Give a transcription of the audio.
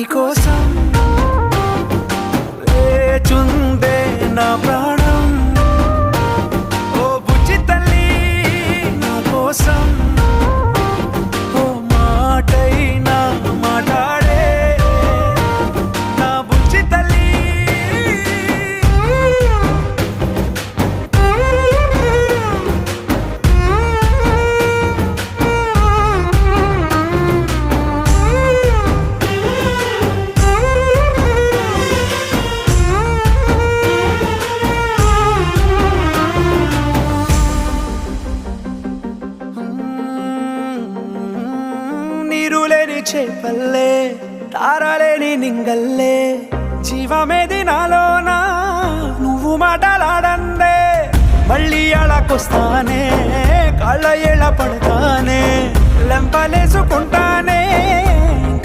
కోసం లేచుందే నా ప్రాణం. ఓ బుజ్జి తల్లి నా కోసం ఓ మాటైనా మాట్లాడే నా బుజ్జి తల్లి. నీరులేని చేపల్లే తారలేని నింగల్లే జీవమేది నాలోనా నువ్వు మాటలాడందే. మళ్ళీ అళకొస్తానే కాళ్ళ ఎళ్ళ పడతానే లెంపలేసుకుంటానే